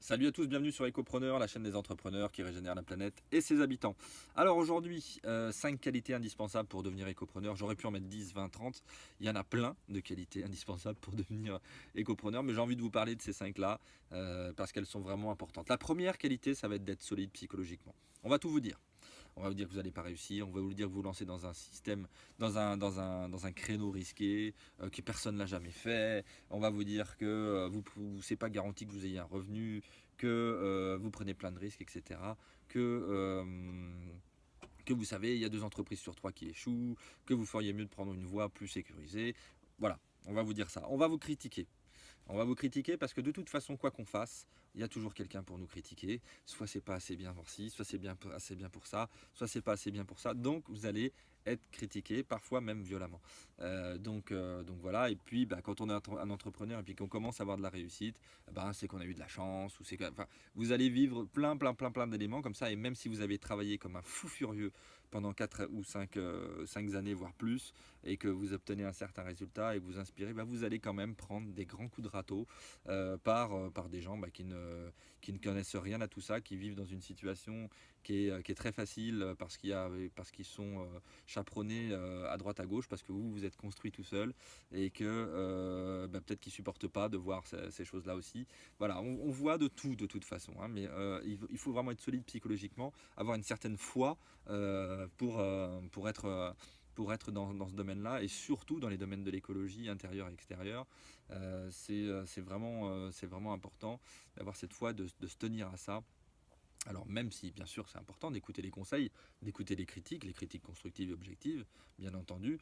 Salut à tous, bienvenue sur Écopreneur, la chaîne des entrepreneurs qui régénère la planète et ses habitants. Alors aujourd'hui, 5 qualités indispensables pour devenir écopreneur. J'aurais pu en mettre 10, 20, 30. Il y en a plein de qualités indispensables pour devenir écopreneur, mais j'ai envie de vous parler de ces 5-là parce qu'elles sont vraiment importantes. La première qualité, ça va être d'être solide psychologiquement. On va tout vous dire. On va vous dire que vous n'allez pas réussir, on va vous dire que vous lancez dans un système, dans un créneau risqué, que personne n'a jamais fait. On va vous dire que c'est pas garanti que vous ayez un revenu, que vous prenez plein de risques, etc. Que vous savez, il y a 2 entreprises sur 3 qui échouent, que vous feriez mieux de prendre une voie plus sécurisée. Voilà, on va vous dire ça. On va vous critiquer. On va vous critiquer parce que de toute façon, quoi qu'on fasse, il y a toujours quelqu'un pour nous critiquer. Soit c'est pas assez bien pour ci, soit c'est bien assez bien pour ça, soit c'est pas assez bien pour ça. Donc vous allez être critiqué, parfois même violemment. Donc voilà. Et puis quand on est un entrepreneur et puis qu'on commence à avoir de la réussite, c'est qu'on a eu de la chance ou enfin, vous allez vivre plein d'éléments comme ça. Et même si vous avez travaillé comme un fou furieux pendant 4 ou 5 années, voire plus, et que vous obtenez un certain résultat et que vous inspirez, vous allez quand même prendre des grands coups de râteau par des gens qui ne connaissent rien à tout ça, qui vivent dans une situation qui est très facile parce qu'ils sont chaperonnés à droite à gauche, parce que vous êtes construit tout seul et que peut-être qu'ils ne supportent pas de voir ces choses-là aussi. Voilà, on voit de tout de toute façon, hein, mais il faut vraiment être solide psychologiquement, avoir une certaine foi pour être dans ce domaine-là, et surtout dans les domaines de l'écologie intérieure et extérieure. C'est vraiment important d'avoir cette foi, de se tenir à ça. Alors même si bien sûr c'est important d'écouter les conseils, d'écouter les critiques constructives et objectives, bien entendu,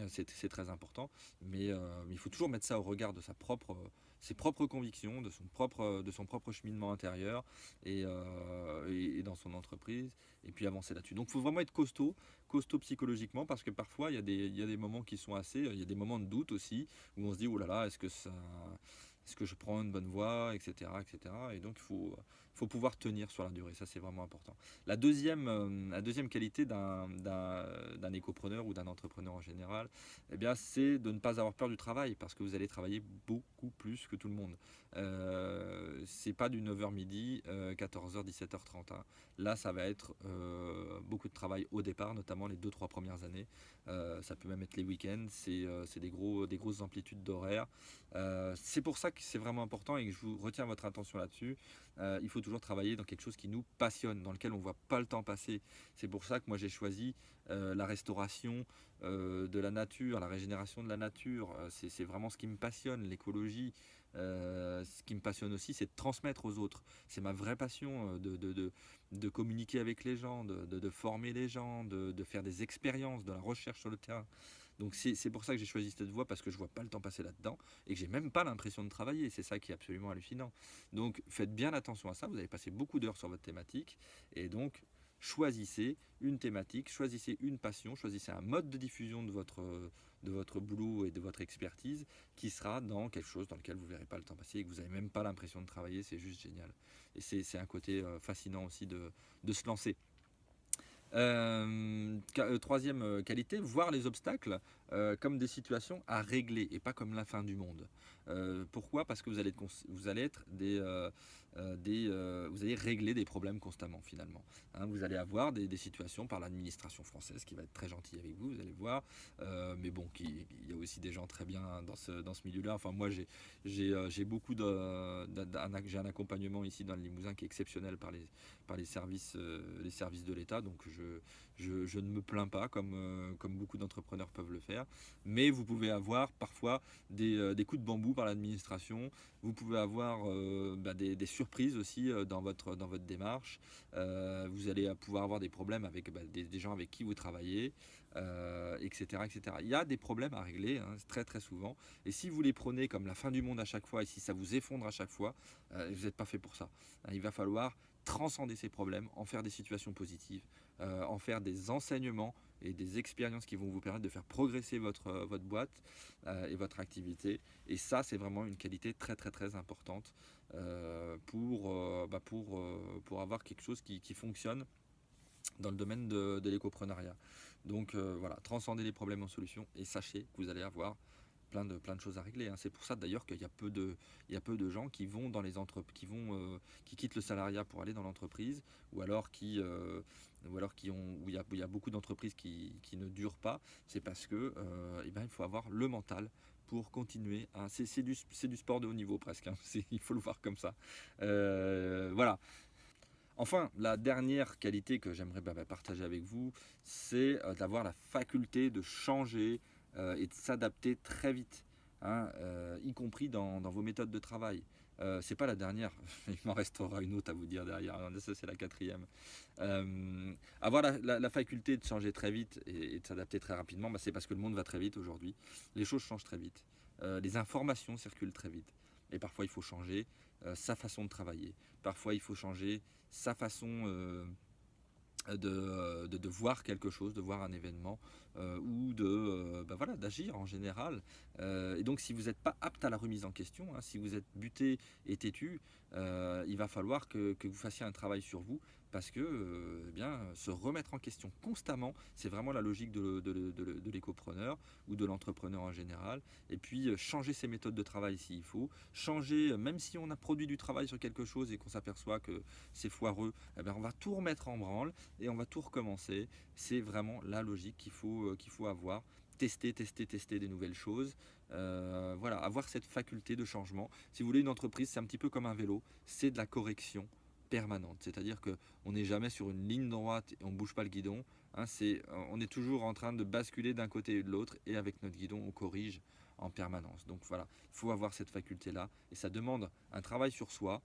c'est très important, mais il faut toujours mettre ça au regard de ses propres convictions, de son propre cheminement intérieur et dans son entreprise, et puis avancer là-dessus. Donc il faut vraiment être costaud psychologiquement, parce que parfois il y a des moments qui sont il y a des moments de doute aussi, où on se dit oh là là, est-ce que je prends une bonne voie, etc., etc. Et donc faut pouvoir tenir sur la durée, ça c'est vraiment important. La deuxième qualité d'un écopreneur ou d'un entrepreneur en général, c'est de ne pas avoir peur du travail, parce que vous allez travailler beaucoup plus que tout le monde. C'est pas du 9h midi, 14h, 17h30. Hein. Là, ça va être beaucoup de travail au départ, notamment les 2-3 premières années. Ça peut même être les week-ends, c'est des grosses amplitudes d'horaire. C'est pour ça que c'est vraiment important et que je vous retiens votre attention là-dessus. Il faut toujours travailler dans quelque chose qui nous passionne, dans lequel on ne voit pas le temps passer. C'est pour ça que moi j'ai choisi la restauration de la nature, la régénération de la nature. C'est vraiment ce qui me passionne, l'écologie. Ce qui me passionne aussi, c'est de transmettre aux autres. C'est ma vraie passion de communiquer avec les gens, de former les gens, de faire des expériences, de la recherche sur le terrain. Donc c'est pour ça que j'ai choisi cette voie, parce que je ne vois pas le temps passer là-dedans et que j'ai même pas l'impression de travailler. C'est ça qui est absolument hallucinant. Donc faites bien attention à ça. Vous allez passer beaucoup d'heures sur votre thématique, et donc choisissez une thématique, choisissez une passion, choisissez un mode de diffusion de votre boulot et de votre expertise qui sera dans quelque chose dans lequel vous ne verrez pas le temps passer et que vous n'avez même pas l'impression de travailler. C'est juste génial. Et c'est un côté fascinant aussi de se lancer. Troisième qualité, voir les obstacles comme des situations à régler et pas comme la fin du monde. Pourquoi? Parce que vous allez être vous allez régler des problèmes constamment finalement. Hein, vous allez avoir des situations par l'administration française qui va être très gentille avec vous, vous allez voir. Mais bon, il y a aussi des gens très bien dans ce milieu-là. Enfin moi j'ai beaucoup j'ai un accompagnement ici dans le Limousin qui est exceptionnel par les services de l'État. Donc je ne me plains pas comme beaucoup d'entrepreneurs peuvent le faire. Mais vous pouvez avoir parfois des coups de bambou par l'administration. Vous pouvez avoir des surprises aussi dans votre démarche. Vous allez pouvoir avoir des problèmes avec des gens avec qui vous travaillez, etc., etc. Il y a des problèmes à régler, hein, très très souvent. Et si vous les prenez comme la fin du monde à chaque fois, et si ça vous effondre à chaque fois, vous n'êtes pas fait pour ça. Il va falloir transcender ces problèmes, en faire des situations positives, en faire des enseignements et des expériences qui vont vous permettre de faire progresser votre boîte et votre activité. Et ça, c'est vraiment une qualité très très très importante pour avoir quelque chose qui fonctionne dans le domaine de l'écoprenariat. Donc voilà, transcendez les problèmes en solutions et sachez que vous allez avoir plein de choses à régler, hein. C'est pour ça d'ailleurs qu'il y a il y a peu de gens qui vont dans les qui quittent le salariat pour aller dans l'entreprise, ou alors où il y a beaucoup d'entreprises qui ne durent pas. C'est parce que, eh ben, il faut avoir le mental pour continuer à... c'est du sport de haut niveau presque, hein. Il faut le voir comme ça. Voilà. Enfin, la dernière qualité que j'aimerais partager avec vous, c'est d'avoir la faculté de changer et de s'adapter très vite, hein, y compris dans vos méthodes de travail. C'est pas la dernière, il m'en restera une autre à vous dire derrière. Ça, c'est la quatrième. Avoir la faculté de changer très vite et de s'adapter très rapidement, c'est parce que le monde va très vite aujourd'hui. Les choses changent très vite. Les informations circulent très vite. Et parfois, il faut changer sa façon de travailler. Parfois, il faut changer sa façon de voir quelque chose, de voir un événement ou voilà, d'agir en général. Et donc si vous n'êtes pas apte à la remise en question, hein, si vous êtes buté et têtu, il va falloir que vous fassiez un travail sur vous parce que eh bien, se remettre en question constamment, c'est vraiment la logique de l'écopreneur ou de l'entrepreneur en général. Et puis changer ses méthodes de travail s'il faut, changer, même si on a produit du travail sur quelque chose et qu'on s'aperçoit que c'est foireux, eh bien, on va tout remettre en branle et on va tout recommencer. C'est vraiment la logique qu'il faut avoir. Tester des nouvelles choses. Voilà, avoir cette faculté de changement. Si vous voulez, une entreprise, c'est un petit peu comme un vélo, c'est de la correction permanente. C'est-à-dire qu'on n'est jamais sur une ligne droite et on ne bouge pas le guidon. Hein, on est toujours en train de basculer d'un côté et de l'autre et avec notre guidon, on corrige en permanence. Donc voilà, il faut avoir cette faculté-là et ça demande un travail sur soi,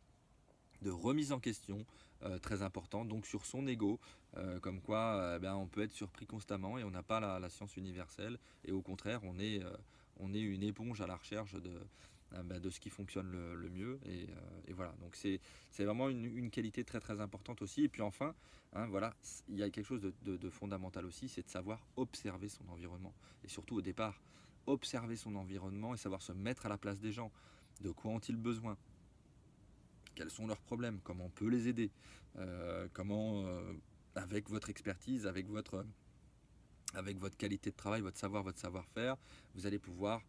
de remise en question très important, donc sur son ego, comme quoi on peut être surpris constamment et on n'a pas la science universelle, et au contraire on est une éponge à la recherche de ce qui fonctionne le mieux, et voilà, donc c'est vraiment une qualité très très importante aussi. Et puis enfin, hein, voilà, il y a quelque chose de fondamental aussi, c'est de savoir observer son environnement, et surtout au départ, observer son environnement et savoir se mettre à la place des gens. De quoi ont-ils besoin? Quels sont leurs problèmes, comment on peut les aider, comment, avec votre expertise, avec votre qualité de travail, votre savoir-faire, vous allez pouvoir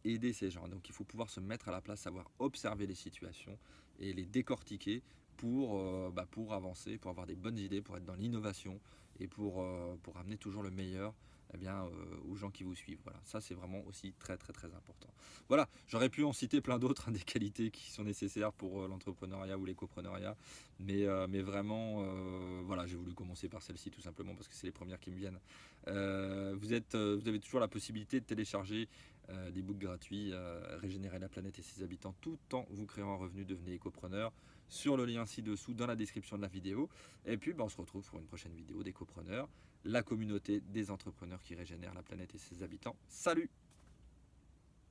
aider ces gens. Donc il faut pouvoir se mettre à la place, savoir observer les situations et les décortiquer pour avancer, pour avoir des bonnes idées, pour être dans l'innovation et pour amener toujours le meilleur aux gens qui vous suivent. Voilà, ça c'est vraiment aussi très très très important. Voilà, j'aurais pu en citer plein d'autres, hein, des qualités qui sont nécessaires pour l'entrepreneuriat ou l'écopreneuriat, mais vraiment, voilà, j'ai voulu commencer par celle-ci tout simplement parce que c'est les premières qui me viennent. Vous avez toujours la possibilité de télécharger des books gratuits, Régénérer la planète et ses habitants, tout en vous créant un revenu. Devenez écopreneur sur le lien ci-dessous dans la description de la vidéo. Et puis on se retrouve pour une prochaine vidéo d'Écopreneur, la communauté des entrepreneurs qui régénèrent la planète et ses habitants. Salut!